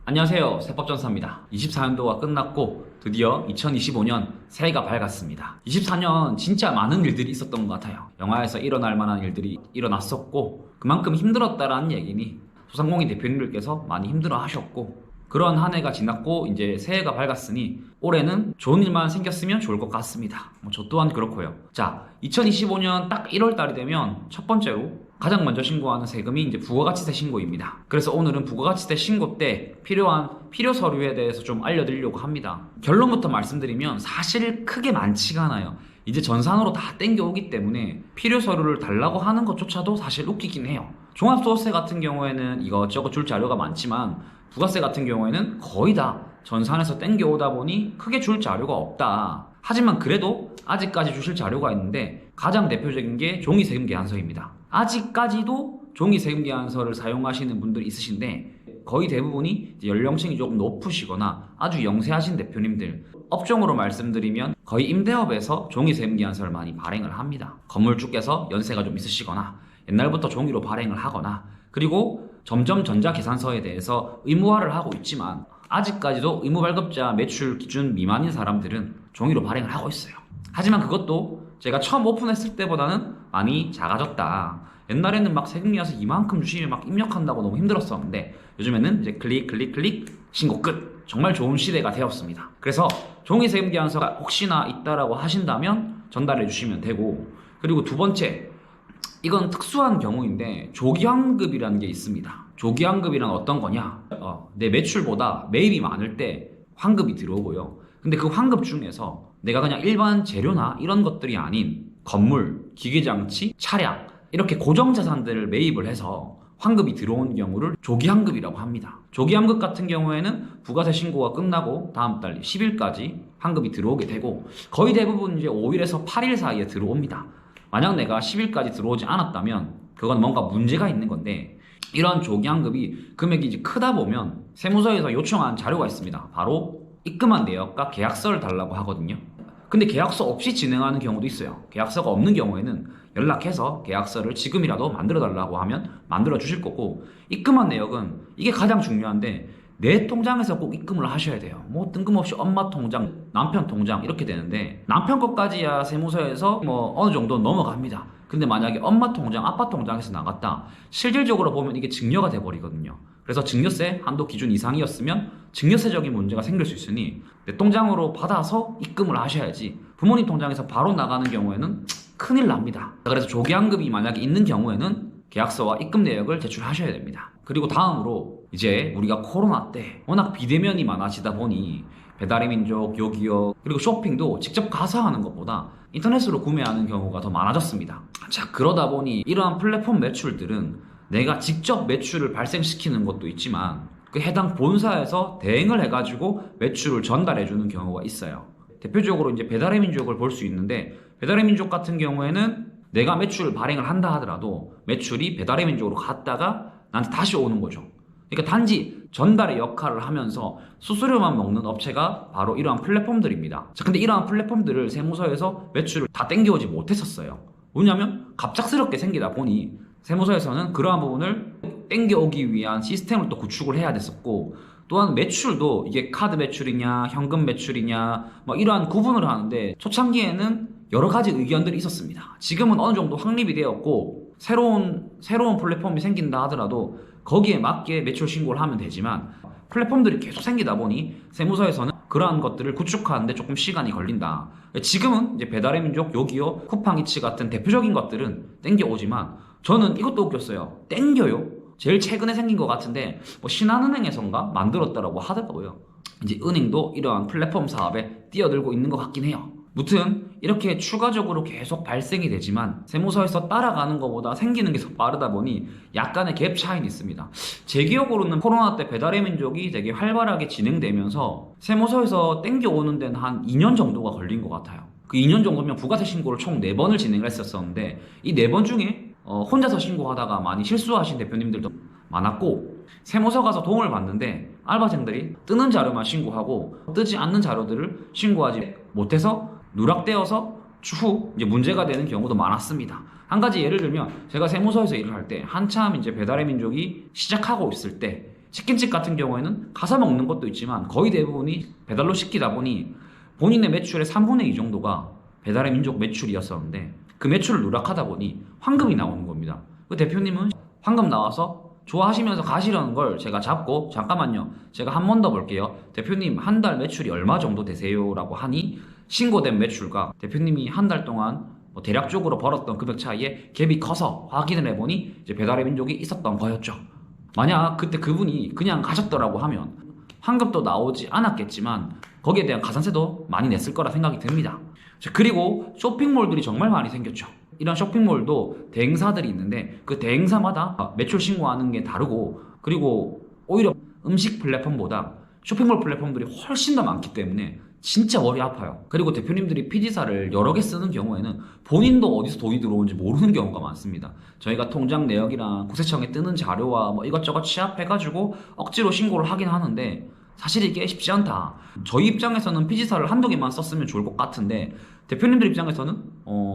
안녕하세요. 세법전사입니다. 24년도가 끝났고 드디어 2025년 새해가 밝았습니다. 24년 진짜 많은 일들이 있었던 것 같아요. 영화에서 일어날 만한 일들이 일어났었고 그만큼 힘들었다라는 얘기니 소상공인 대표님들께서 많이 힘들어 하셨고 그런 한 해가 지났고 이제 새해가 밝았으니 올해는 좋은 일만 생겼으면 좋을 것 같습니다. 저 또한 그렇고요. 자, 2025년 딱 1월 달이 되면 첫 번째로 가장 먼저 신고하는 세금이 이제 부가가치세 신고입니다. 그래서 오늘은 부가가치세 신고 때 필요한 필요 서류에 대해서 좀 알려드리려고 합니다. 결론부터 말씀드리면 사실 크게 많지가 않아요. 이제 전산으로 다 땡겨오기 때문에 필요 서류를 달라고 하는 것조차도 사실 웃기긴 해요. 종합소득세 같은 경우에는 이것저것 줄 자료가 많지만 부가세 같은 경우에는 거의 다 전산에서 땡겨오다 보니 크게 줄 자료가 없다. 하지만 그래도 아직까지 주실 자료가 있는데 가장 대표적인 게 종이세금계산서입니다. 아직까지도 종이세금계산서를 사용하시는 분들이 있으신데 거의 대부분이 연령층이 조금 높으시거나 아주 영세하신 대표님들, 업종으로 말씀드리면 거의 임대업에서 종이세금계산서를 많이 발행을 합니다. 건물주께서 연세가 좀 있으시거나 옛날부터 종이로 발행을 하거나 그리고 점점 전자계산서에 대해서 의무화를 하고 있지만 아직까지도 의무발급자 매출 기준 미만인 사람들은 종이로 발행을 하고 있어요. 하지만 그것도 제가 처음 오픈했을 때보다는 많이 작아졌다. 옛날에는 막 세금계산서 이만큼 주시면 막 입력한다고 너무 힘들었었는데 요즘에는 이제 클릭 신고 끝. 정말 좋은 시대가 되었습니다. 그래서 종이세금계산서가 혹시나 있다라고 하신다면 전달해 주시면 되고 그리고 두 번째 이건 특수한 경우인데 조기환급이라는 게 있습니다. 조기환급이란 어떤 거냐? 내 매출보다 매입이 많을 때 환급이 들어오고요. 근데 그 환급 중에서 내가 그냥 일반 재료나 이런 것들이 아닌 건물, 기계장치, 차량 이렇게 고정자산들을 매입을 해서 환급이 들어온 경우를 조기환급이라고 합니다. 조기환급 같은 경우에는 부가세 신고가 끝나고 다음 달 10일까지 환급이 들어오게 되고 거의 대부분 이제 5일에서 8일 사이에 들어옵니다. 만약 내가 10일까지 들어오지 않았다면 그건 뭔가 문제가 있는 건데 이러한 조기환급이 금액이 이제 크다 보면 세무서에서 요청한 자료가 있습니다. 바로 입금한 내역과 계약서를 달라고 하거든요. 근데 계약서 없이 진행하는 경우도 있어요. 계약서가 없는 경우에는 연락해서 계약서를 지금이라도 만들어 달라고 하면 만들어 주실 거고 입금한 내역은 이게 가장 중요한데 내 통장에서 꼭 입금을 하셔야 돼요. 뭐 뜬금없이 엄마 통장, 남편 통장 이렇게 되는데 남편 것까지야 세무서에서 뭐 어느 정도 넘어갑니다. 근데 만약에 엄마 통장, 아빠 통장에서 나갔다 실질적으로 보면 이게 증여가 돼버리거든요. 그래서 증여세 한도 기준 이상이었으면 증여세적인 문제가 생길 수 있으니 내 통장으로 받아서 입금을 하셔야지 부모님 통장에서 바로 나가는 경우에는 큰일 납니다. 그래서 조기환급이 만약에 있는 경우에는 계약서와 입금 내역을 제출하셔야 됩니다. 그리고 다음으로 이제 우리가 코로나 때 워낙 비대면이 많아지다 보니 배달의 민족, 요기요 그리고 쇼핑도 직접 가서 하는 것보다 인터넷으로 구매하는 경우가 더 많아졌습니다. 자, 그러다 보니 이러한 플랫폼 매출들은 내가 직접 매출을 발생시키는 것도 있지만 그 해당 본사에서 대행을 해가지고 매출을 전달해주는 경우가 있어요. 대표적으로 이제 배달의 민족을 볼 수 있는데 배달의 민족 같은 경우에는 내가 매출을 발행을 한다 하더라도 매출이 배달의 민족으로 갔다가 나한테 다시 오는 거죠. 그러니까 단지 전달의 역할을 하면서 수수료만 먹는 업체가 바로 이러한 플랫폼들입니다. 자, 근데 이러한 플랫폼들을 세무서에서 매출을 다 땡겨오지 못했었어요. 왜냐하면 갑작스럽게 생기다 보니 세무서에서는 그러한 부분을 땡겨오기 위한 시스템을 또 구축을 해야 됐었고 또한 매출도 이게 카드 매출이냐 현금 매출이냐 뭐 이러한 구분을 하는데 초창기에는 여러 가지 의견들이 있었습니다. 지금은 어느 정도 확립이 되었고 새로운 플랫폼이 생긴다 하더라도 거기에 맞게 매출 신고를 하면 되지만 플랫폼들이 계속 생기다 보니 세무서에서는 그러한 것들을 구축하는데 조금 시간이 걸린다. 지금은 이제 배달의 민족, 요기요, 쿠팡이츠 같은 대표적인 것들은 땡겨오지만 저는 이것도 웃겼어요. 땡겨요? 제일 최근에 생긴 것 같은데 뭐 신한은행에선가 만들었다라고 하더라고요. 이제 은행도 이러한 플랫폼 사업에 뛰어들고 있는 것 같긴 해요. 무튼 이렇게 추가적으로 계속 발생이 되지만 세무서에서 따라가는 것보다 생기는 게 더 빠르다 보니 약간의 갭 차이는 있습니다. 제 기억으로는 코로나 때 배달의 민족이 되게 활발하게 진행되면서 세무서에서 땡겨오는 데는 한 2년 정도가 걸린 것 같아요. 그 2년 정도면 부가세 신고를 총 4번을 진행을 했었는데 이 4번 중에 혼자서 신고하다가 많이 실수하신 대표님들도 많았고 세무서 가서 도움을 받는데 알바생들이 뜨는 자료만 신고하고 뜨지 않는 자료들을 신고하지 못해서 누락되어서 추후 이제 문제가 되는 경우도 많았습니다. 한 가지 예를 들면 제가 세무서에서 일을 할 때 한참 이제 배달의 민족이 시작하고 있을 때 치킨집 같은 경우에는 가서 먹는 것도 있지만 거의 대부분이 배달로 시키다 보니 본인의 매출의 3분의 2 정도가 배달의 민족 매출이었었는데 그 매출을 누락하다 보니 환급이 나오는 겁니다. 그 대표님은 환급 나와서 좋아하시면서 가시려는 걸 제가 잡고, 잠깐만요, 제가 한 번 더 볼게요, 대표님 한 달 매출이 얼마 정도 되세요? 라고 하니 신고된 매출과 대표님이 한 달 동안 대략적으로 벌었던 금액 차이에 갭이 커서 확인을 해보니 이제 배달의 민족이 있었던 거였죠. 만약 그때 그분이 그냥 가셨더라고 하면 환급도 나오지 않았겠지만 거기에 대한 가산세도 많이 냈을 거라 생각이 듭니다. 그리고 쇼핑몰들이 정말 많이 생겼죠. 이런 쇼핑몰도 대행사들이 있는데 그 대행사마다 매출 신고하는 게 다르고, 그리고 오히려 음식 플랫폼보다 쇼핑몰 플랫폼들이 훨씬 더 많기 때문에 진짜 머리 아파요. 그리고 대표님들이 피지사를 여러 개 쓰는 경우에는 본인도 어디서 돈이 들어오는지 모르는 경우가 많습니다. 저희가 통장 내역이랑 국세청에 뜨는 자료와 뭐 이것저것 취합해가지고 억지로 신고를 하긴 하는데 사실 이게 쉽지 않다. 저희 입장에서는 피지사를 한두 개만 썼으면 좋을 것 같은데 대표님들 입장에서는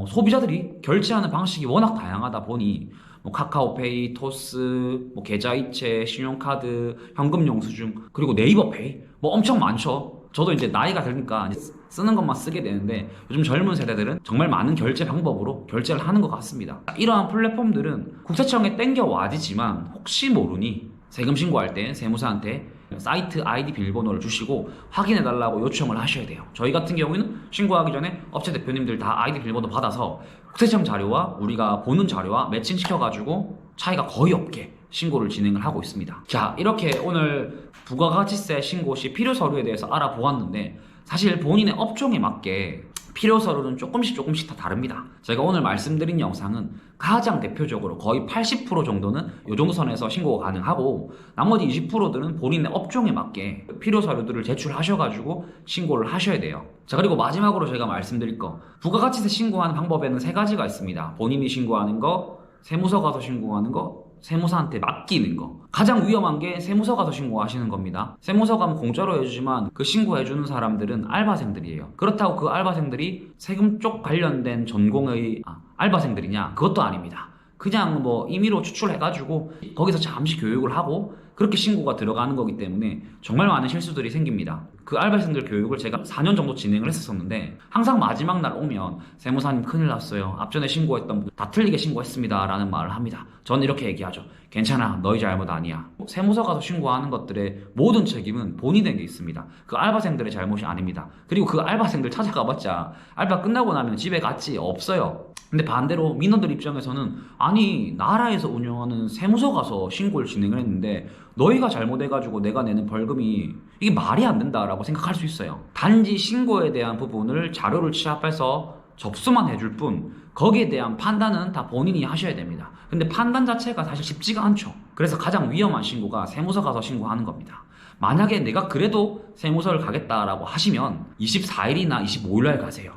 소비자들이 결제하는 방식이 워낙 다양하다 보니 뭐 카카오페이, 토스, 뭐 계좌이체, 신용카드, 현금 영수증, 그리고 네이버페이 뭐 엄청 많죠. 저도 이제 나이가 드니까 이제 쓰는 것만 쓰게 되는데 요즘 젊은 세대들은 정말 많은 결제 방법으로 결제를 하는 것 같습니다. 이러한 플랫폼들은 국세청에 땡겨 와지지만 혹시 모르니 세금 신고할 때 세무사한테 사이트 아이디 비밀번호를 주시고 확인해달라고 요청을 하셔야 돼요. 저희 같은 경우에는 신고하기 전에 업체 대표님들 다 아이디 비밀번호 받아서 국세청 자료와 우리가 보는 자료와 매칭시켜가지고 차이가 거의 없게 신고를 진행을 하고 있습니다. 자, 이렇게 오늘 부가가치세 신고 시 필요 서류에 대해서 알아보았는데 사실 본인의 업종에 맞게 필요 서류는 조금씩 다 다릅니다. 제가 오늘 말씀드린 영상은 가장 대표적으로 거의 80% 정도는 이 정도 선에서 신고가 가능하고 나머지 20%들은 본인의 업종에 맞게 필요 서류들을 제출하셔가지고 신고를 하셔야 돼요. 자, 그리고 마지막으로 제가 말씀드릴 거, 부가가치세 신고하는 방법에는 3가지가 있습니다. 본인이 신고하는 거, 세무서 가서 신고하는 거, 세무사한테 맡기는 거. 가장 위험한 게 세무서 가서 신고하시는 겁니다. 세무서 가면 공짜로 해주지만 그 신고해주는 사람들은 알바생들이에요. 그렇다고 그 알바생들이 세금 쪽 관련된 전공의 알바생들이냐? 그것도 아닙니다. 그냥 뭐 임의로 추출해가지고 거기서 잠시 교육을 하고 그렇게 신고가 들어가는 거기 때문에 정말 많은 실수들이 생깁니다. 그 알바생들 교육을 제가 4년 정도 진행을 했었는데 항상 마지막 날 오면 세무사님 큰일 났어요, 앞전에 신고했던 분 다 틀리게 신고했습니다 라는 말을 합니다. 저는 이렇게 얘기하죠. 괜찮아, 너희 잘못 아니야. 세무서 가서 신고하는 것들의 모든 책임은 본인에게 있습니다. 그 알바생들의 잘못이 아닙니다. 그리고 그 알바생들 찾아가봤자 알바 끝나고 나면 집에 갔지 없어요. 근데 반대로 민원들 입장에서는 아니 나라에서 운영하는 세무서 가서 신고를 진행을 했는데 너희가 잘못해가지고 내가 내는 벌금이 이게 말이 안 된다라고 생각할 수 있어요. 단지 신고에 대한 부분을 자료를 취합해서 접수만 해줄 뿐 거기에 대한 판단은 다 본인이 하셔야 됩니다. 근데 판단 자체가 사실 쉽지가 않죠. 그래서 가장 위험한 신고가 세무서 가서 신고하는 겁니다. 만약에 내가 그래도 세무서를 가겠다라고 하시면 24일이나 25일날 가세요.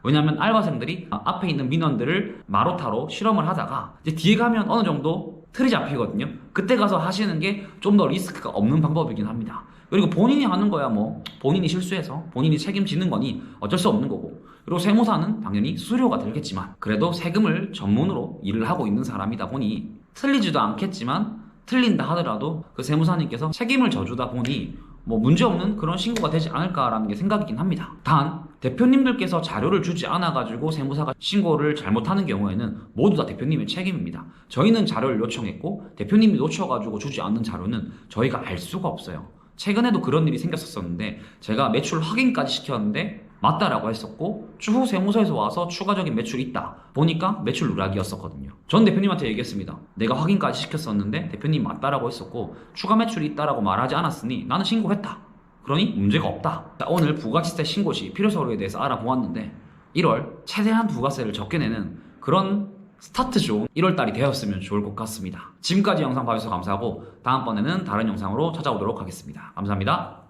왜냐하면 알바생들이 앞에 있는 민원들을 마로타로 실험을 하다가 이제 뒤에 가면 어느 정도 틀이 잡히거든요. 그때 가서 하시는 게 좀 더 리스크가 없는 방법이긴 합니다. 그리고 본인이 하는 거야 뭐 본인이 실수해서 본인이 책임지는 거니 어쩔 수 없는 거고, 그리고 세무사는 당연히 수수료가 들겠지만 그래도 세금을 전문으로 일을 하고 있는 사람이다 보니 틀리지도 않겠지만 틀린다 하더라도 그 세무사님께서 책임을 져주다 보니 뭐 문제없는 그런 신고가 되지 않을까라는 게 생각이긴 합니다. 단 대표님들께서 자료를 주지 않아가지고 세무사가 신고를 잘못하는 경우에는 모두 다 대표님의 책임입니다. 저희는 자료를 요청했고 대표님이 놓쳐가지고 주지 않는 자료는 저희가 알 수가 없어요. 최근에도 그런 일이 생겼었는데 제가 매출 확인까지 시켰는데 맞다라고 했었고 추후 세무서에서 와서 추가적인 매출이 있다 보니까 매출 누락이었었거든요. 전 대표님한테 얘기했습니다. 내가 확인까지 시켰었는데 대표님 맞다라고 했었고 추가 매출이 있다라고 말하지 않았으니 나는 신고했다. 그러니 문제가 없다. 자, 오늘 부가치세 신고 시 필요 서류에 대해서 알아보았는데 1월 최대한 부가세를 적게 내는 그런 스타트 좋은 1월달이 되었으면 좋을 것 같습니다. 지금까지 영상 봐주셔서 감사하고 다음번에는 다른 영상으로 찾아오도록 하겠습니다. 감사합니다.